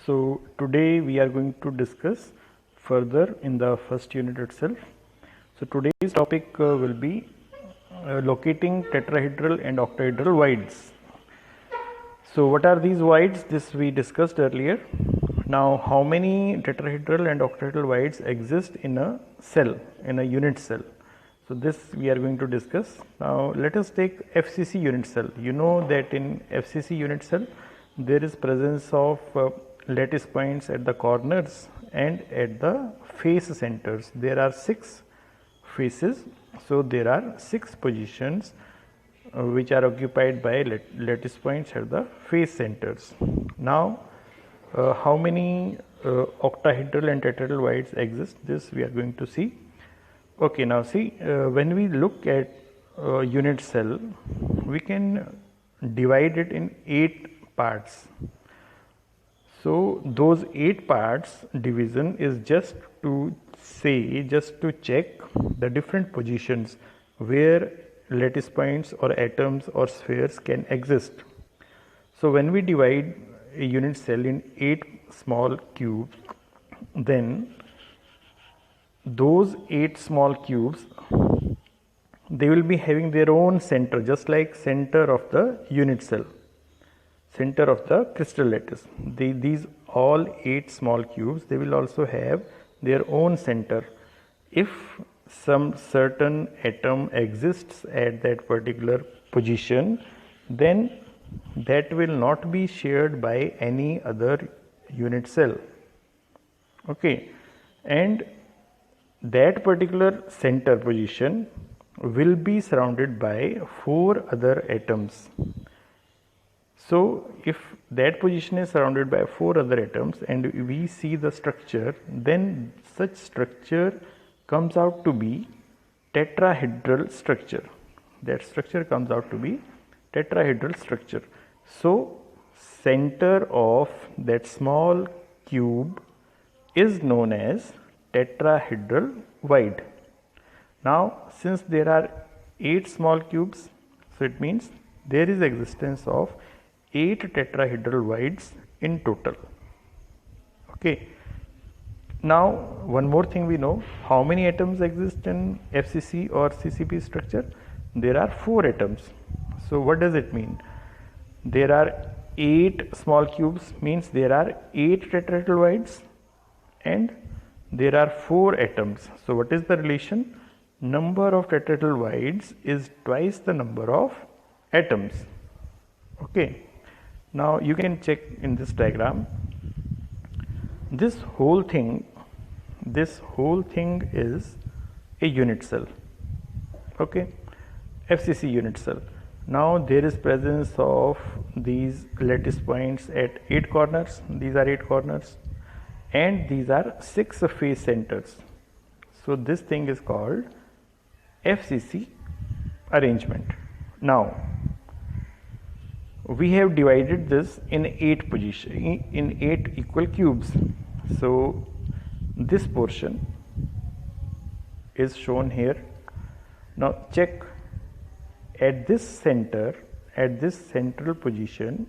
So today we are going to discuss further in the first unit itself. So today's topic will be locating tetrahedral and octahedral voids. So what are these voids? This we discussed earlier. Now how many tetrahedral and octahedral voids exist in a cell, in a unit cell? So this we are going to discuss. Now let us take FCC unit cell. You know that in FCC unit cell there is presence of lattice points at the corners and at the face centers. There are 6 faces, so there are 6 positions which are occupied by lattice points at the face centers. Now how many octahedral and tetrahedral voids exist, this we are going to see. Okay, now see, when we look at unit cell, we can divide it in 8 parts. So those 8 parts division is just to say, just to check the different positions where lattice points or atoms or spheres can exist. So when we divide a unit cell in 8 small cubes, then those 8 small cubes, they will be having their own center, just like center of the unit cell, center of the crystal lattice. These all 8 small cubes, they will also have their own center. If some certain atom exists at that particular position, then that will not be shared by any other unit cell. Okay, and that particular center position will be surrounded by 4 other atoms. So if that position is surrounded by 4 other atoms and we see the structure, then such structure comes out to be tetrahedral structure. That structure comes out to be tetrahedral structure. So center of that small cube is known as tetrahedral void. Now since there are 8 small cubes, so it means there is existence of 8 tetrahedral voids in total. Okay. Now one more thing we know, how many atoms exist in FCC or CCP structure? There are 4 atoms. So what does it mean? There are 8 small cubes, means there are 8 tetrahedral voids and there are 4 atoms. So what is the relation? Number of tetrahedral voids is twice the number of atoms. Okay. Now you can check in this diagram. This whole thing is a unit cell. Okay, FCC unit cell. Now there is presence of these lattice points at 8 corners. These are 8 corners, and these are 6 face centers. So this thing is called FCC arrangement. Now we have divided this in 8 position, in 8 equal cubes. So this portion is shown here. Now check at this center, at this central position,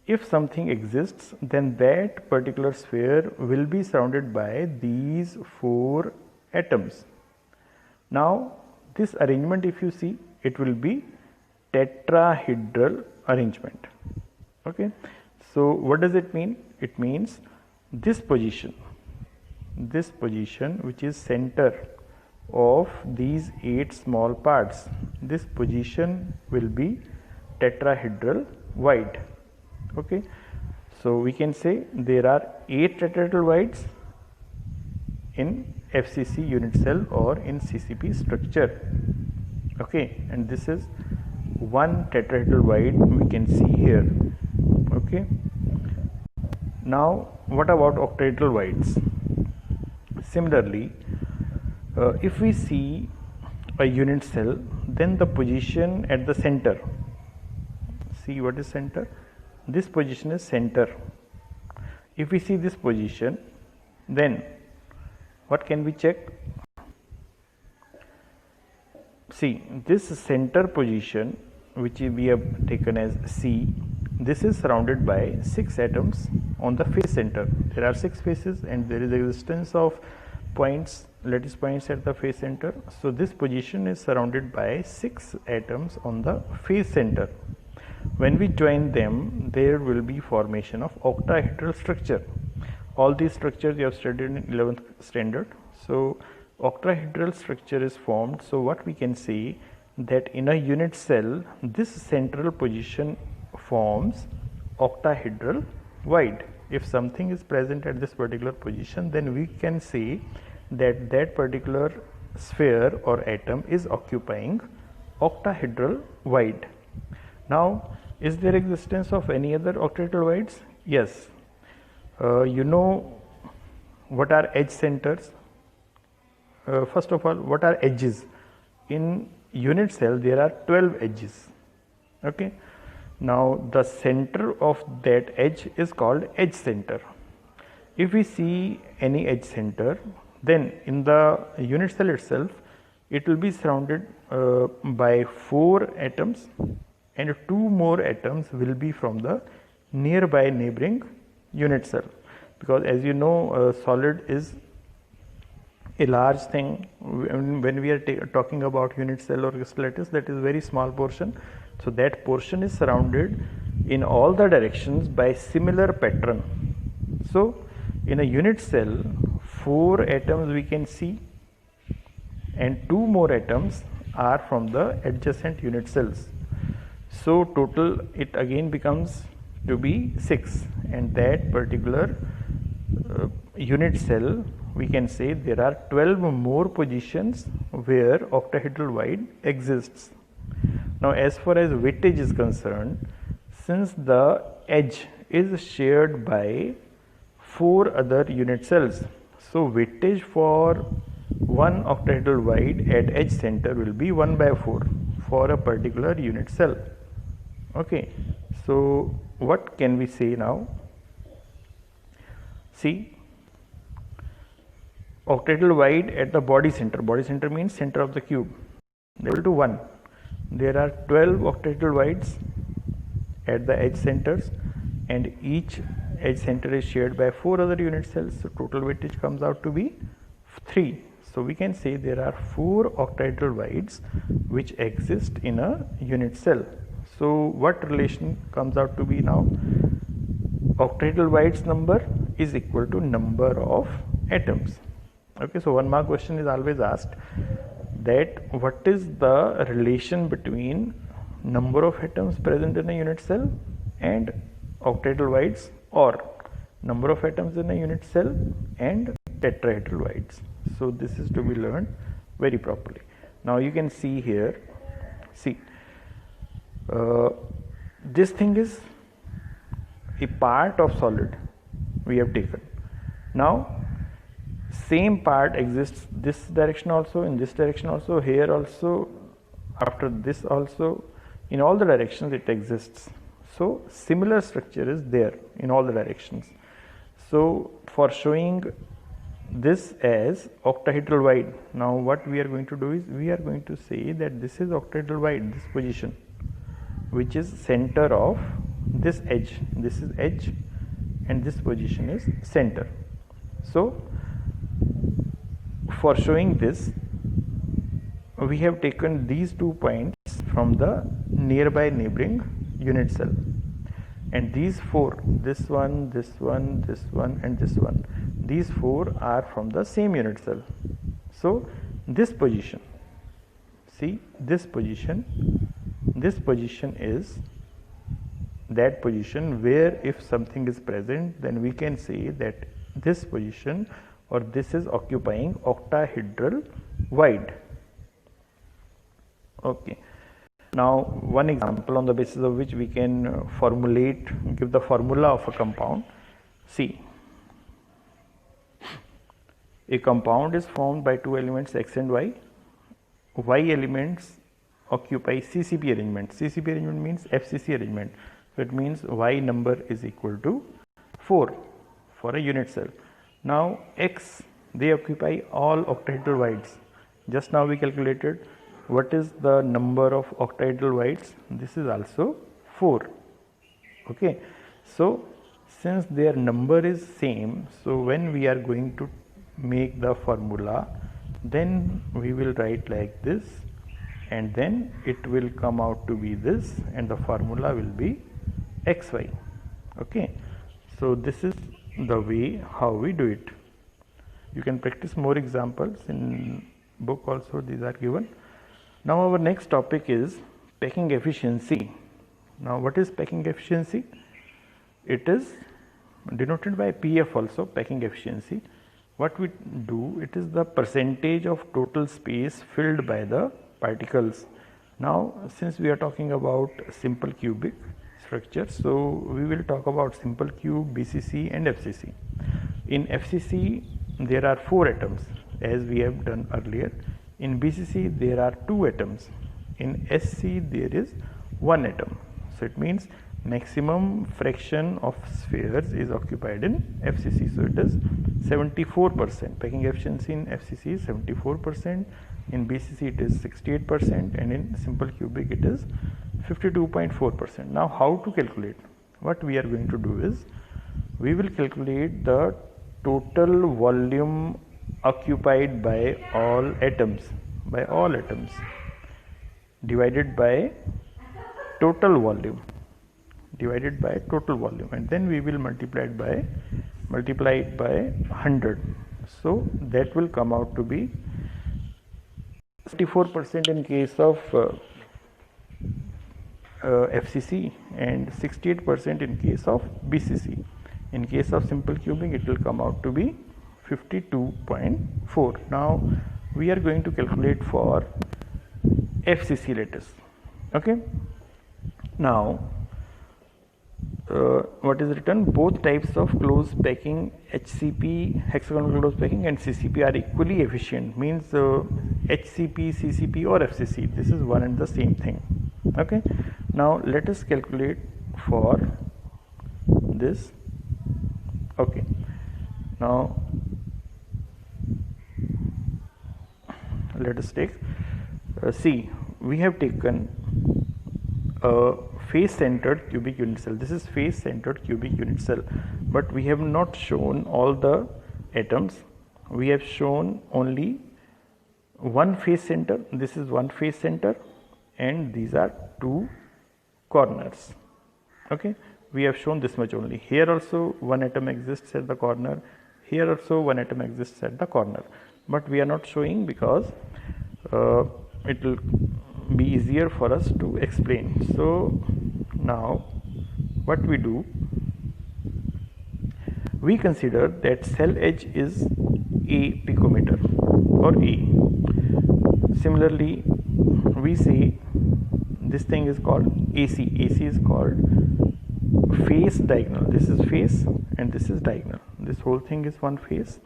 if something exists, then that particular sphere will be surrounded by these 4 atoms. Now this arrangement, if you see, it will be tetrahedral arrangement. Okay, so what does it mean? It means this position which is center of these 8 small parts, this position will be tetrahedral void. Okay, so we can say there are 8 tetrahedral voids in FCC unit cell or in CCP structure. Okay, and this is one tetrahedral void we can see here. Okay, now what about octahedral voids? Similarly, if we see a unit cell, then the position at the center, see what is center? This position is center. If we see this position, then what can we check? See, this center position which we have taken as C, this is surrounded by 6 atoms on the face center. There are 6 faces and there is existence of points, lattice points at the face center. So this position is surrounded by 6 atoms on the face center. When we join them, there will be formation of octahedral structure. All these structures you have studied in 11th standard. So octahedral structure is formed. So what we can say, that in a unit cell, this central position forms octahedral void. If something is present at this particular position, then we can say that that particular sphere or atom is occupying octahedral void. Now, is there existence of any other octahedral voids? Yes. You know what are edge centers? First of all, what are edges? In unit cell, there are 12 edges. Okay. Now, the center of that edge is called edge center. If we see any edge center, then in the unit cell itself, it will be surrounded by 4 atoms, and 2 more atoms will be from the nearby neighboring unit cell, because as you know, solid is a large thing. When we are talking about unit cell or crystal lattice, that is very small portion. So that portion is surrounded in all the directions by similar pattern. So in a unit cell, 4 atoms we can see, and 2 more atoms are from the adjacent unit cells. So total it again becomes to be 6, and that particular unit cell, we can say there are 12 more positions where octahedral void exists. Now as far as weightage is concerned, since the edge is shared by 4 other unit cells, so weightage for one octahedral void at edge center will be 1 by 4 for a particular unit cell. Okay, so what can we say now? See, octahedral void at the body center means center of the cube, equal to 1. There are 12 octahedral voids at the edge centers, and each edge center is shared by 4 other unit cells, so total weightage comes out to be 3. So we can say there are 4 octahedral voids which exist in a unit cell. So what relation comes out to be now? Octahedral voids number is equal to number of atoms. Okay, so 1 mark question is always asked, that what is the relation between number of atoms present in a unit cell and octahedral voids, or number of atoms in a unit cell and tetrahedral voids. So this is to be learned very properly. Now you can see here, see, this thing is a part of solid we have taken. Now same part exists this direction also, in this direction also, here also, after this also, in all the directions it exists. So similar structure is there in all the directions. So for showing this as octahedral void, now what we are going to do is, we are going to say that this is octahedral void, this position, which is center of this edge. This is edge and this position is center. So for showing this, we have taken these 2 points from the nearby neighboring unit cell, and these 4, this one, this one, this one, and this one, these 4 are from the same unit cell. So this position, see, this position is that position where if something is present, then we can say that this position or this is occupying octahedral void. Okay. Now one example on the basis of which we can give the formula of a compound. See, a compound is formed by 2 elements X and Y. Y elements occupy CCP arrangement. CCP arrangement means FCC arrangement. So it means Y number is equal to 4 for a unit cell. Now X, they occupy all octahedral voids. Just now we calculated what is the number of octahedral voids. This is also 4. Okay, so since their number is same, so when we are going to make the formula, then we will write like this, and then it will come out to be this, and the formula will be xy. Okay, so this is the way how we do it. You can practice more examples in book also, these are given. Now our next topic is packing efficiency. Now what is packing efficiency? It is denoted by PF also, packing efficiency. What we do, it is the percentage of total space filled by the particles. Now since we are talking about simple cubic structure, so we will talk about simple cube, BCC and FCC. In FCC there are 4 atoms as we have done earlier. In BCC there are 2 atoms. In SC there is 1 atom. So it means maximum fraction of spheres is occupied in FCC. So it is 74%. Packing efficiency in FCC is 74%. In BCC it is 68%, and in simple cubic it is 52.4%. Now how to calculate? What we are going to do is, we will calculate the total volume occupied by all atoms, divided by total volume, and then we will multiply it by 100. So that will come out to be 54% in case of FCC and 68% in case of BCC. In case of simple cubic it will come out to be 52.4. Now we are going to calculate for FCC lattice. Okay, now what is written? Both types of close packing, HCP, hexagonal close packing, and CCP are equally efficient. Means HCP, CCP or FCC, this is one and the same thing. Okay, now let us calculate for this. Okay, now let us take see, we have taken a face centered cubic unit cell. This is face centered cubic unit cell, but we have not shown all the atoms. We have shown only one face center. This is one face center, and these are 2 corners. Okay, we have shown this much only. Here also one atom exists at the corner, here also one atom exists at the corner, but we are not showing because it will be easier for us to explain. So now what we do, we consider that cell edge is a picometer or A. Similarly, we say this thing is called AC. AC is called face diagonal. This is face and this is diagonal. This whole thing is one face.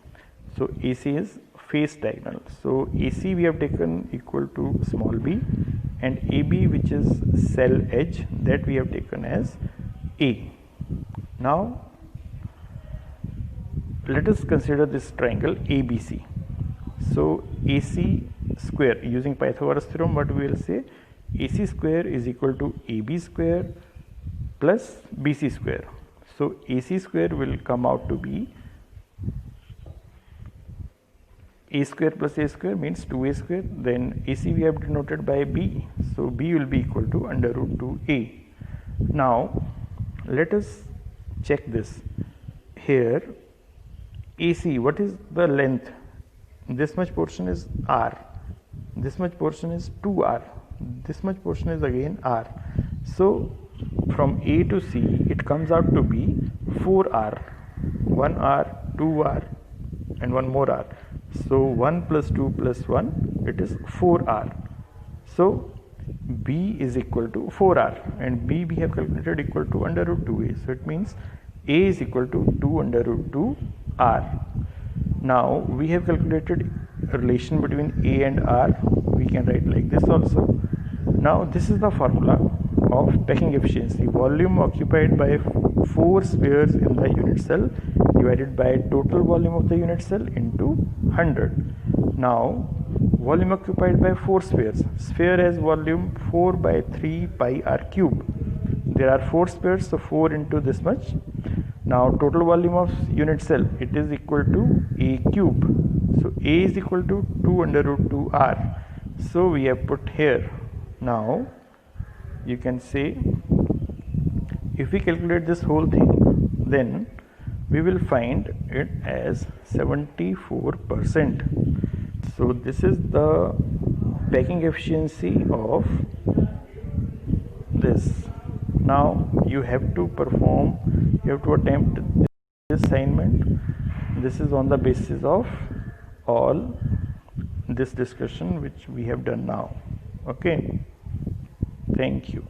So AC is face diagonal. So AC we have taken equal to small b, and AB, which is cell edge, that we have taken as A. Now let us consider this triangle ABC. So AC square, using Pythagoras theorem, what we will say, AC square is equal to AB square plus BC square. So AC square will come out to be A square plus A square means 2A square. Then AC we have denoted by B, so B will be equal to under root 2A. Now let us check this. Here AC, what is the length? This much portion is R, this much portion is 2R, this much portion is again R. So from A to C it comes out to be 4R, 1R, 2R and one more R. So 1 plus 2 plus 1, it is 4R. So B is equal to 4R, and B we have calculated equal to under root 2A. So it means A is equal to 2 under root 2R. Now we have calculated a relation between A and R. We can write like this also. Now this is the formula of packing efficiency: volume occupied by 4 spheres in the unit cell divided by total volume of the unit cell into 100. Now volume occupied by 4 spheres. Sphere has volume 4 by 3 pi r cube. there are 4 spares, so 4 into this much. Now total volume of unit cell, it is equal to A cube. So A is equal to 2 under root 2 R. So we have put here. Now you can say, if we calculate this whole thing, then we will find it as 74%. So this is the packing efficiency of this. Now you have to attempt this assignment. This is on the basis of all this discussion which we have done now. Okay, thank you.